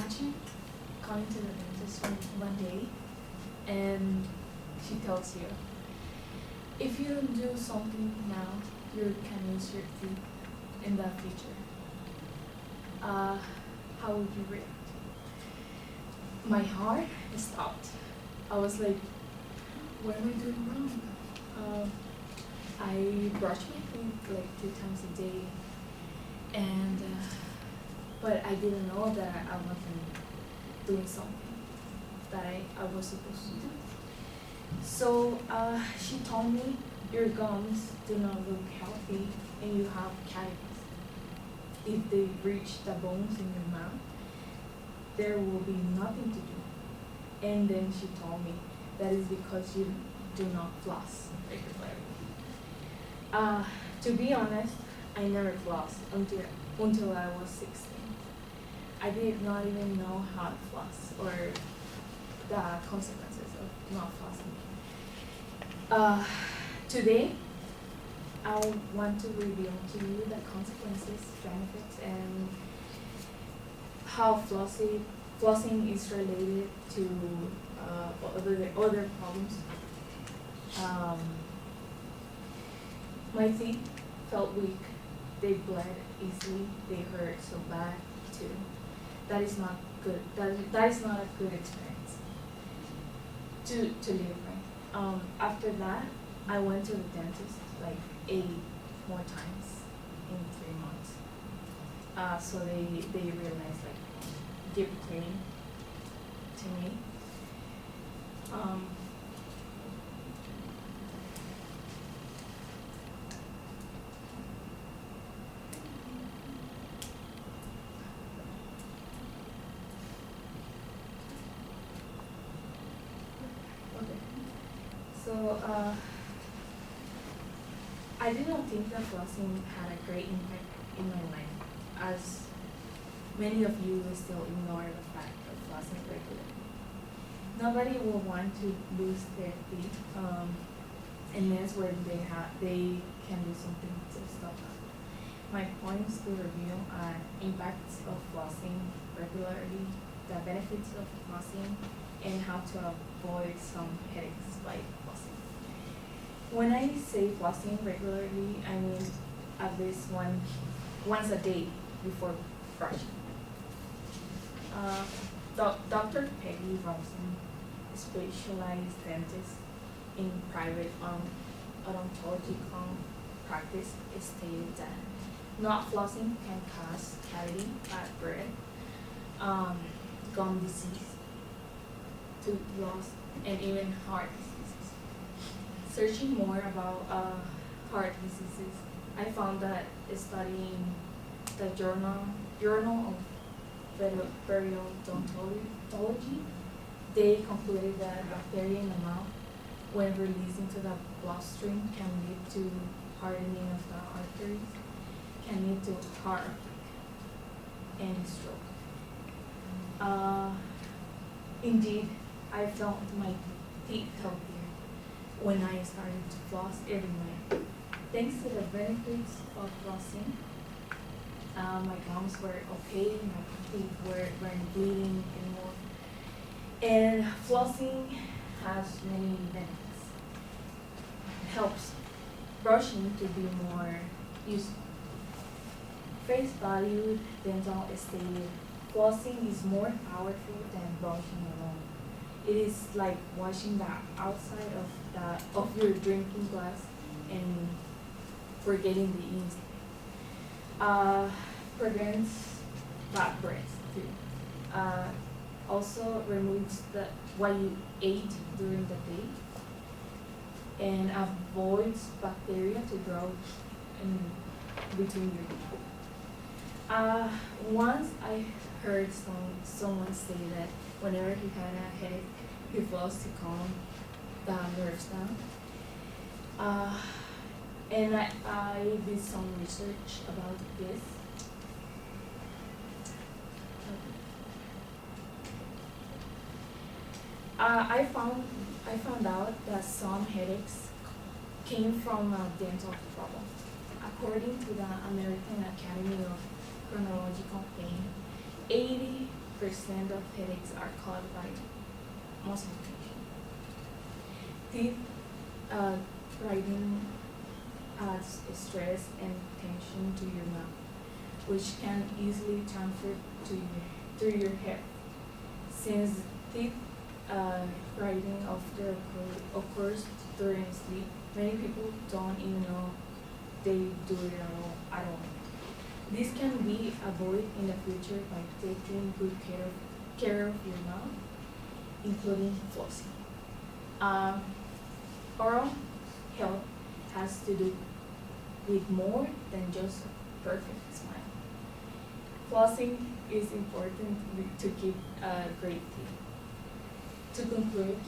imagine coming to the dentist one day and she tells you, if you don't do something now, you can lose your teeth in the future. How would you react? My heart stopped. I was like, what am I doing wrong? I brush my teeth like 2 times a day, and but I didn't know that I wasn't doing something that I was supposed to do. So she told me your gums do not look healthy and you have cavities. If they reach the bones in your mouth, there will be nothing to do. And then she told me that is because you do not floss regularly. To be honest, I never flossed until I was 16. I did not even know how to floss or the consequences of not flossing. Today, I want to reveal to you the consequences, benefits, and how flossing is related to other problems. My teeth felt weak. They bled easily. They hurt so bad too. That is not good. That is not a good experience to live, right? After that, I went to the dentist like 8 more times in 3 months. So they realized like give pain to me. Okay. So I did not think that flossing had a great impact in my life, as many of you will still ignore the fact of flossing regularly. Nobody will want to lose their teeth unless where they can do something to stop that. My points to review are impacts of flossing regularly, the benefits of flossing, and how to avoid some headaches by flossing. When I say flossing regularly, I mean at least once a day before brushing. Dr. Peggy Robson, a specialized dentist in private odontological practice, stated that not flossing can cause cavity, bad breath, gum disease, tooth loss, and even heart diseases. Searching more about heart diseases, I found that studying the Journal of Periodontology, they concluded that bacteria in the mouth, when released into the bloodstream, can lead to hardening of the arteries, can lead to heart attack and stroke. Indeed, I felt my teeth healthier when I started to floss every night. Thanks to the benefits of flossing, my gums were okay, my teeth weren't bleeding anymore. And flossing has many benefits. It helps brushing to be more useful. Face value dental stated flossing is more powerful than brushing alone. It is like washing the outside of your drinking glass and forgetting the inside. Prevents bad breath too. Also removes what you ate during the day and avoids bacteria to grow in between your teeth. Once I heard someone say that whenever he had a headache, he flossed to calm the nerves down. And I did some research about this. I found out that some headaches came from a dental problem. According to the American Academy of Chronological Pain, of headaches are caused by muscle tension. Teeth grinding adds stress and tension to your mouth, which can easily transfer to your head. Since teeth grinding often occurs during sleep, many people don't even know they do it at all. This can be avoided in the future by taking good care of your mouth, including flossing. Oral health has to do with more than just a perfect smile. Flossing is important to keep great teeth. To conclude,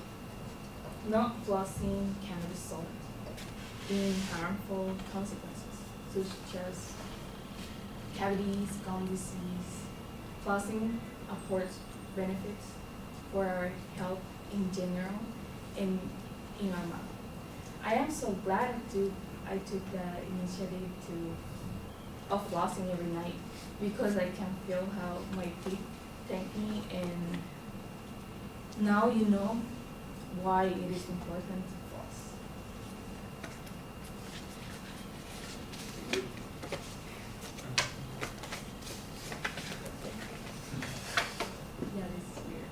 not flossing can result in harmful consequences, such as cavities, gum disease. Flossing affords benefits for our health in general and in our mouth. I am so glad I took the initiative of flossing every night because I can feel how my teeth thank me, and now you know why it is important to floss. Yeah, this is weird.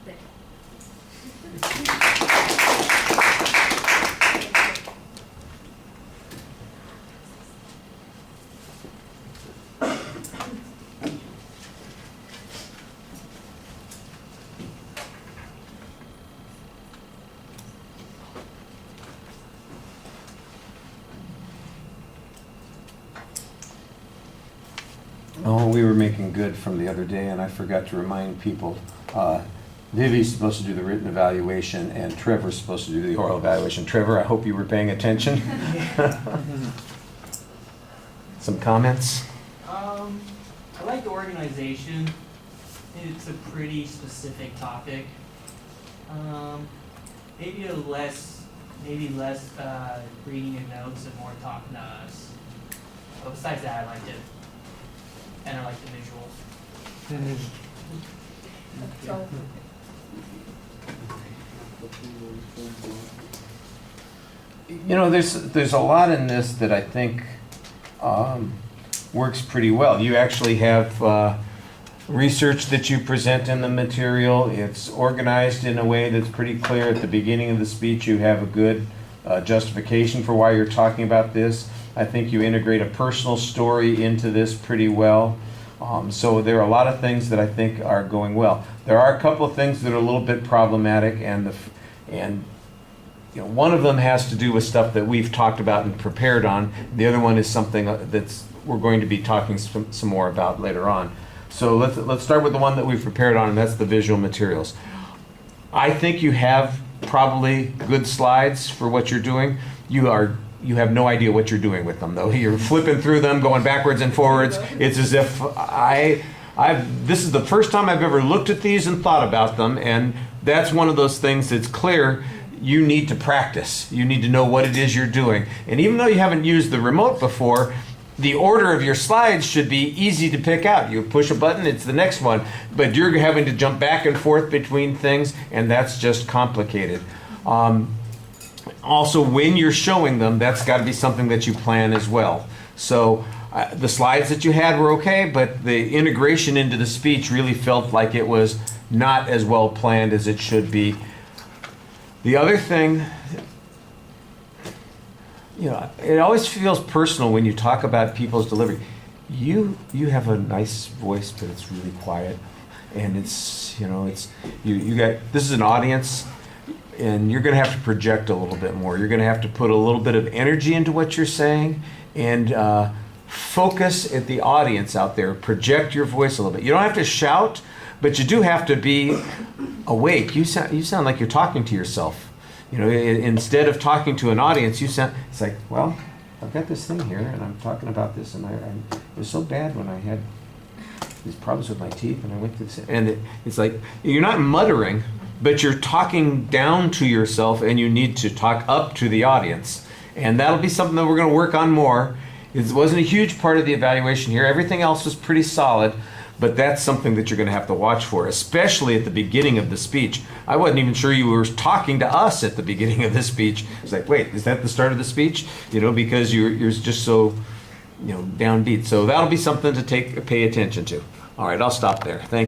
There. Oh, we were making good from the other day, and I forgot to remind people, Vivi's supposed to do the written evaluation, and Trevor's supposed to do the oral evaluation. Trevor, I hope you were paying attention. Some comments? I like the organization. It's a pretty specific topic. Maybe less reading your notes and more talking to us. But besides that, I liked it. And I like the visuals. So, You know, there's a lot in this that I think works pretty well. You actually have research that you present in the material. It's organized in a way that's pretty clear. At the beginning of the speech, you have a good justification for why you're talking about this. I think you integrate a personal story into this pretty well. So there are a lot of things that I think are going well. There are a couple of things that are a little bit problematic, and you know, one of them has to do with stuff that we've talked about and prepared on. The other one is something that's we're going to be talking some more about later on. So let's start with the one that we've prepared on, and that's the visual materials. I think you have probably good slides for what you're doing. You have no idea what you're doing with them, though. You're flipping through them, going backwards and forwards. It's as if this is the first time I've ever looked at these and thought about them, and that's one of those things that's clear. You need to practice. You need to know what it is you're doing. And even though you haven't used the remote before, the order of your slides should be easy to pick out. You push a button, it's the next one. But you're having to jump back and forth between things, and that's just complicated. Also, when you're showing them, that's got to be something that you plan as well. So the slides that you had were okay, but the integration into the speech really felt like it was not as well planned as it should be. The other thing, you know, it always feels personal when you talk about people's delivery. You have a nice voice, but it's really quiet, and it's, you know, it's you got, this is an audience, and you're going to have to project a little bit more. You're going to have to put a little bit of energy into what you're saying, and focus at the audience out there. Project your voice a little bit. You don't have to shout, but you do have to be awake. You sound like you're talking to yourself. You know, instead of talking to an audience, it's like, well, I've got this thing here, and I'm talking about this, and it was so bad when I had these problems with my teeth, and I went to this, and it's like, you're not muttering, but you're talking down to yourself, and you need to talk up to the audience. And that'll be something that we're going to work on more. It wasn't a huge part of the evaluation here. Everything else was pretty solid. But that's something that you're going to have to watch for, especially at the beginning of the speech. I wasn't even sure you were talking to us at the beginning of the speech. It's like, wait, is that the start of the speech? You know, because you're just so, you know, downbeat. So that'll be something to pay attention to. All right, I'll stop there. Thank you.